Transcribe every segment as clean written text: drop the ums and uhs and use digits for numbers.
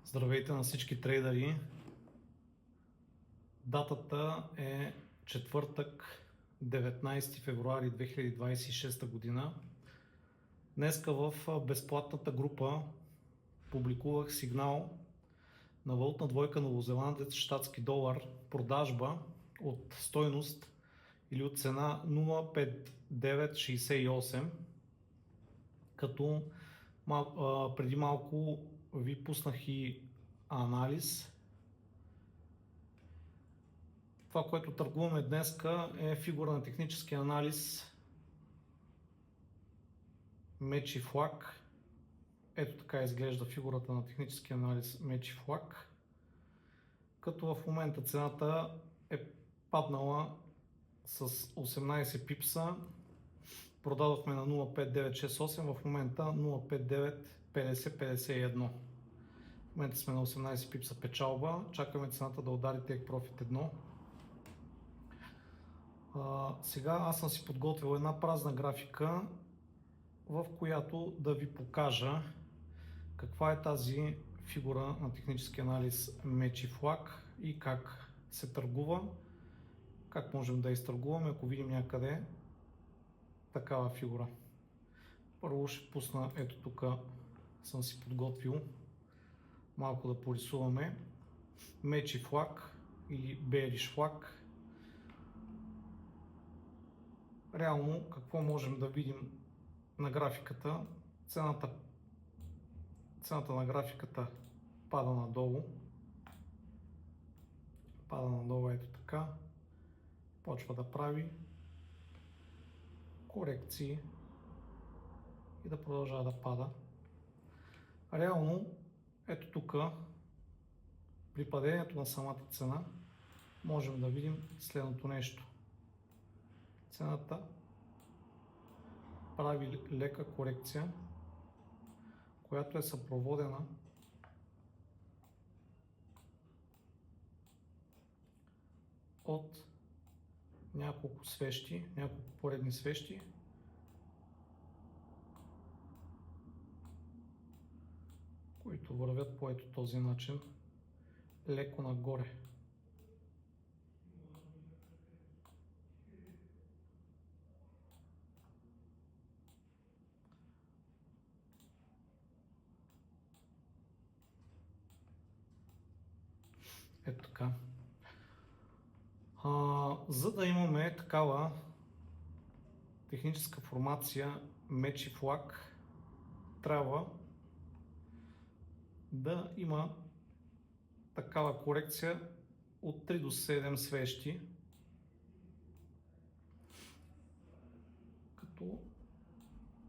Здравейте на всички трейдери! Датата е четвъртък, 19 февруари 2026 година. Днеска в безплатната група публикувах сигнал на валутна двойка новозеландец щатски долар, продажба от стойност или от цена 0,5968, като преди малко ви пуснах и анализ. Това, което търгуваме днеска, е фигура на технически анализ меч и флаг. Ето така изглежда фигурата на технически анализ меч и флаг, като в момента цената е паднала с 18 пипса. Продадохме на 0,5968, в момента 0,5950-51. В момента сме на 18 пипса печалба, чакаме цената да удари Take Profit 1. Сега аз съм си подготвил една празна графика, в която да ви покажа каква е тази фигура на технически анализ меч и флаг и как се търгува, как можем да изтъргуваме, ако видим някъде такава фигура. Първо ще пусна, ето тук съм си подготвил малко да порисуваме меч и флаг или bearish флаг. Реално какво можем да видим на графиката? Цената на графиката пада надолу. Пада надолу ето така. Почва да прави корекции и да продължава да пада. Реално ето тук при падението на самата цена можем да видим следното нещо. Цената прави лека корекция, която е съпроводена от няколко свещи, няколко поредни свещи, които вървят по ето този начин, леко нагоре. Ето така. За да имаме такава техническа формация меч и флаг, трябва да има такава корекция от 3 до 7 свещи, като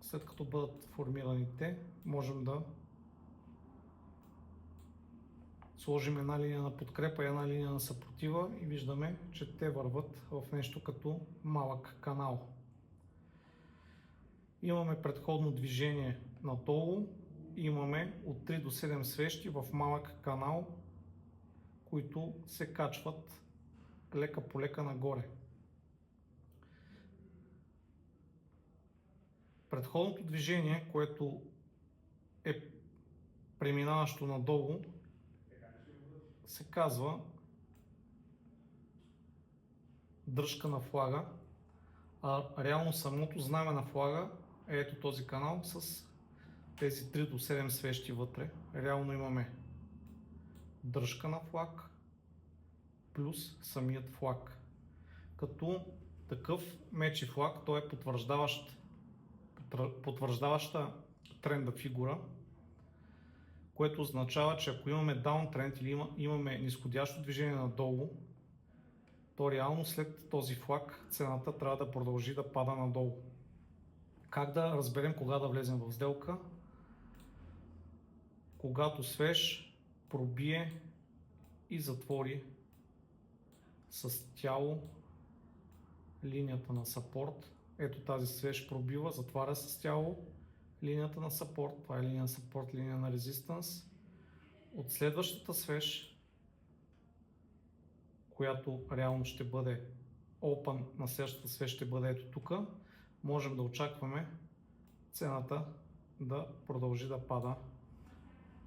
след като бъдат формирани те, можем да сложим една линия на подкрепа и една линия на съпротива и виждаме, че те върват в нещо като малък канал. Имаме предходно движение надолу и имаме от 3 до 7 свещи в малък канал, които се качват лека по лека нагоре. Предходното движение, което е преминаващо надолу, се казва дръжка на флага, а реално самото знаме на флага е ето този канал с тези 3 до 7 свещи вътре. Реално имаме дръжка на флаг плюс самият флаг. Като такъв меч и флаг, той е потвърждаваща тренда фигура, което означава, че ако имаме даунтренд или имаме нисходящо движение надолу, то реално след този флаг цената трябва да продължи да пада надолу. Как да разберем кога да влезем в сделка? Когато свеж пробие и затвори с тяло линията на съпорт. Ето тази свеж пробива, затваря с тяло линията на съпорт. Това е линия на съпорт, линия на резистанс. От следващата свеж, която реално ще бъде open, на следващата свеж ще бъде ето тук, можем да очакваме цената да продължи да пада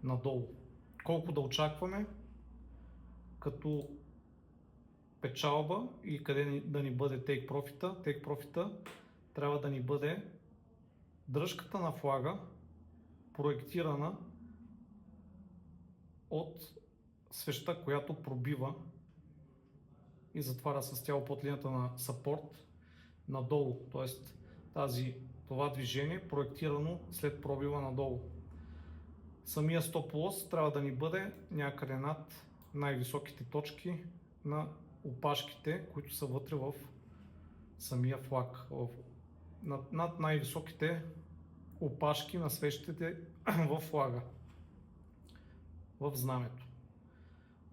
надолу. колко да очакваме като печалба и къде да ни бъде take profit-а. Take profit-а трябва да ни бъде дръжката на флага, проектирана от свещта, която пробива и затваря с тяло под линията на support надолу, т.е. това движение проектирано след пробива надолу. Самия стоп лос трябва да ни бъде някъде над най-високите точки на опашките, които са вътре в самия флаг. Над най-високите опашки на свещите в флага, в знамето.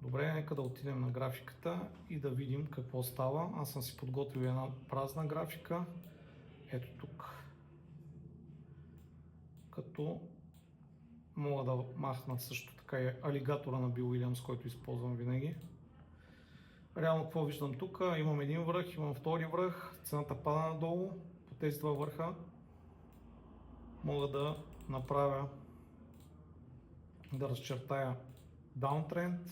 Добре, нека да отидем на графиката и да видим какво става. Аз съм си подготвил една празна графика. Ето тук. Като мога да махна също така и алигатора на Бил Уилямс, който използвам винаги. Реално какво виждам тук? Имам един връх, имам втори връх, цената пада надолу. По тези два върха мога да направя, да разчертая даунтренд.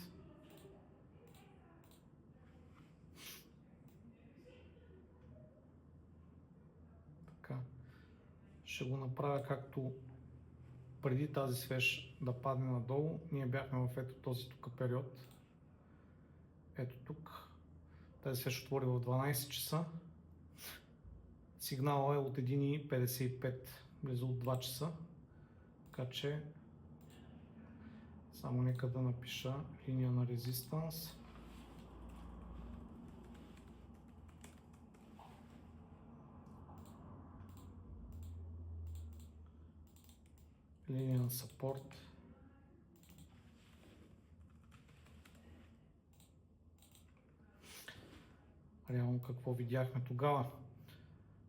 Така. Ще го направя както преди тази свеж да падне надолу. Ние бяхме в ето този тук период. Ето тук. Тази свеж отвори в 12 часа. Сигналът е от 1.55, близо от 2 часа. Така че само нека да напиша линия на резистанс. Линия на support. Реално какво видяхме тогава?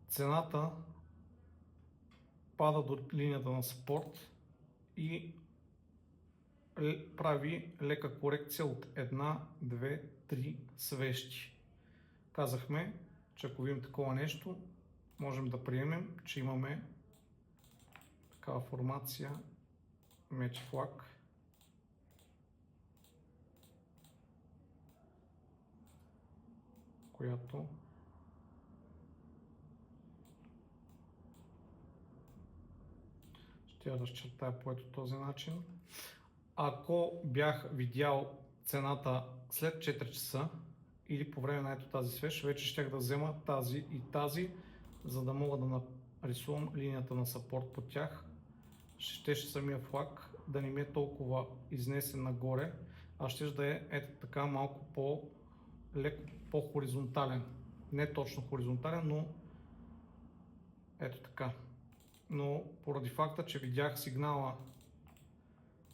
Цената пада до линията на support и прави лека корекция от 1, 2, 3 свещи. Казахме, че ако видим такова нещо, можем да приемем, че имаме такава формация меч флаг. Която ще я разчертая по ето този начин. Ако бях видял цената след 4 часа или по време на ето тази свеж, вече щях да взема тази и тази, за да мога да нарисувам линията на support по тях. Щеше самия флаг да не ми е толкова изнесен нагоре, а ще да е ето така малко по-леко по-хоризонтален. Не точно хоризонтален, но ето така. Но поради факта, че видях сигнала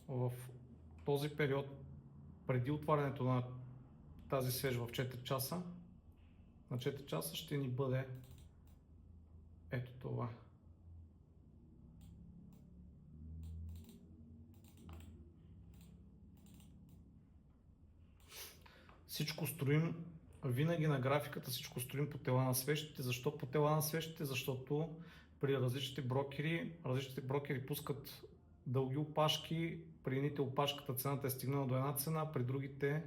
в този период преди отварянето на тази свеж в 4 часа, на 4 часа ще ни бъде ето това. Всичко строим винаги на графиката, всичко строим по тела на свещите. Защо по тела на свещите? Защото при различните брокери пускат дълги опашки, при едните опашката цената е стигнала до една цена, при другите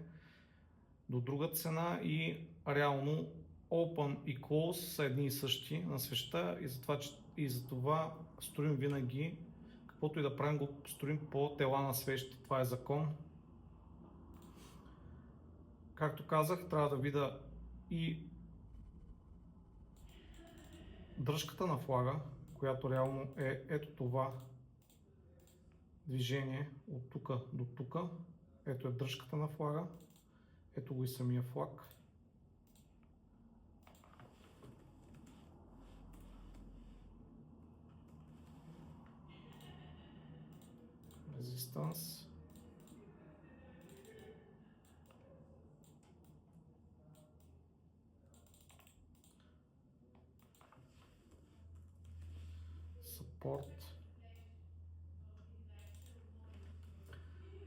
до друга цена и реално Open и Close са едни и същи на свещта и затова строим винаги, каквото и да правим, го строим по тела на свещите. Това е закон. Както казах, трябва да видя и дръжката на флага, която реално е ето това движение от тук до тук. Ето е дръжката на флага. Ето го и самия флаг. Резистанс. Support.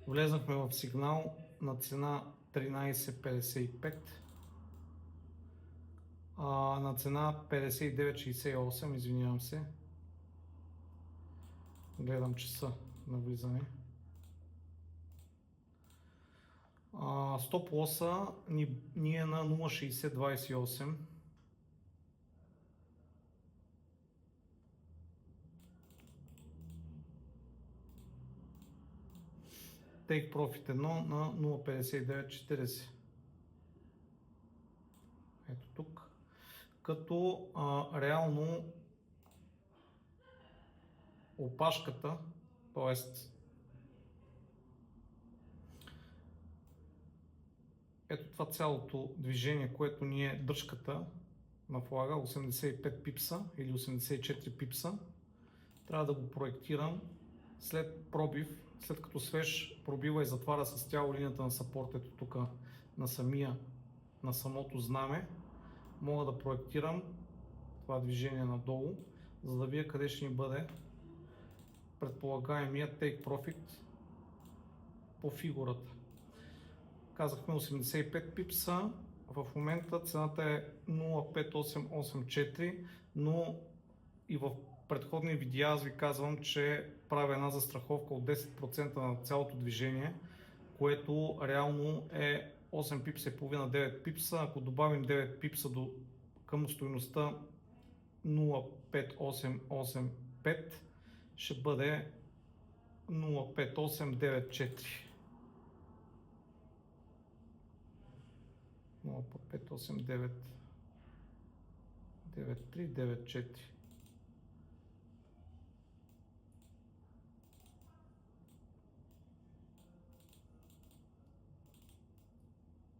Влезнахме в сигнал на цена 13.55, на цена 59.68, извинявам се. Гледам часа на влизане. Стоп лоса ни е на 0,6028. Take Profit 1 на 0,5940. Ето тук. Като реално опашката, т.е. ето това цялото движение, което ни е дръжката на флага, 85 пипса или 84 пипса, трябва да го проектирам след пробив, след като свеж пробива и затваря с тяло линията на сапорт, ето тук на самото знаме, мога да проектирам това движение надолу, за да видя къде ще ни бъде предполагаемия Take Profit по фигурата. Казахме 85 пипса, в момента цената е 0,5884, но и в предходни видеа аз ви казвам, че правя една застраховка от 10% на цялото движение, което реално е 8 пипса и половина, 9 пипса. Ако добавим 9 пипса към стойността 0,5885, ще бъде 0,5894. 0,589394.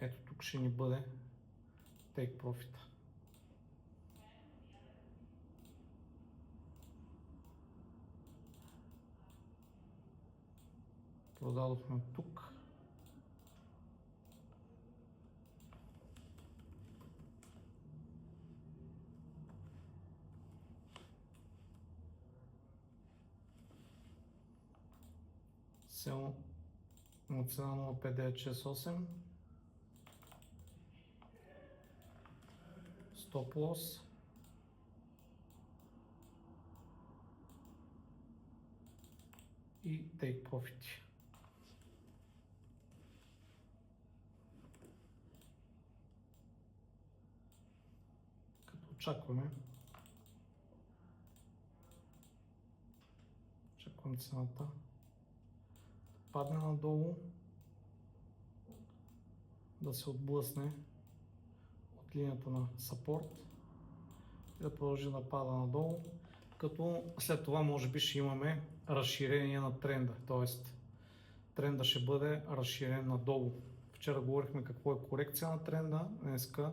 Ето тук ще ни бъде Take Profit. Продадохме тук. Сел на цена 0,5968. Стоп лос. И Take Profit. Като очакваме цената падне надолу, да се отблъсне от линията на сапорт и да продължи да пада надолу, като след това може би ще имаме разширение на тренда, т.е. тренда ще бъде разширен надолу. Вчера говорихме какво е корекция на тренда, днеска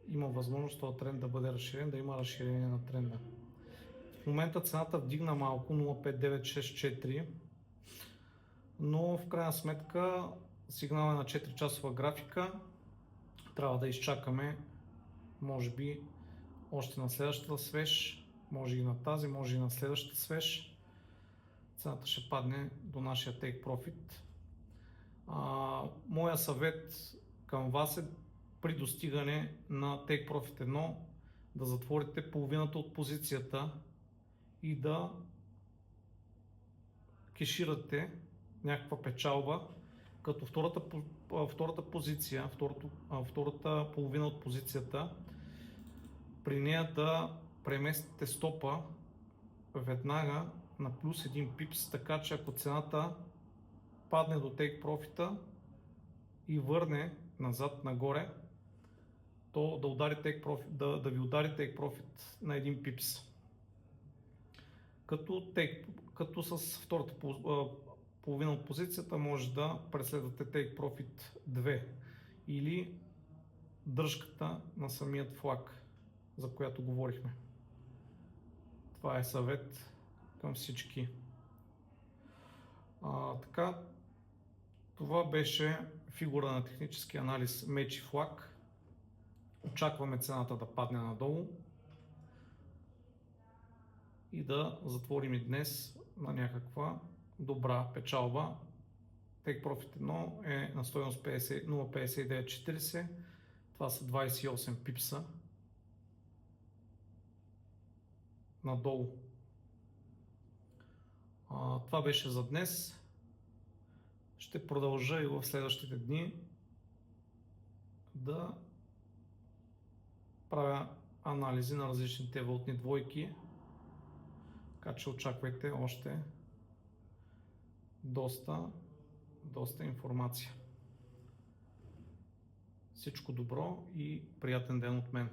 има възможност този тренд да бъде разширен, да има разширение на тренда. В момента цената вдигна малко 0,5964, но в крайна сметка сигнал е на 4 часова графика. Трябва да изчакаме, може би още на следващата свеж, може и на тази, може и на следващата свеж. Цената ще падне до нашия Take Profit. Моя съвет към вас е при достигане на Take Profit 1 да затворите половината от позицията и да кеширате някаква печалба, като втората половина от позицията, при нея да преместите стопа веднага на плюс 1 пипс, така че ако цената падне до Take Profit и върне назад нагоре, то да ви удари Take Profit на 1 пипс. Като с втората половина от позицията може да преследвате Take Profit 2 или дръжката на самият флаг, за която говорихме. Това е съвет към всички. Така, това беше фигура на технически анализ меч и флаг. Очакваме цената да падне надолу и да затворим и днес на някаква добра печалба. Take Profit 1 е на стойност 0,5940. Това са 28 пипса надолу. Това беше за днес. Ще продължа и в следващите дни да правя анализи на различните валутни двойки, така че очаквайте още доста информация. Всичко добро и приятен ден от мен!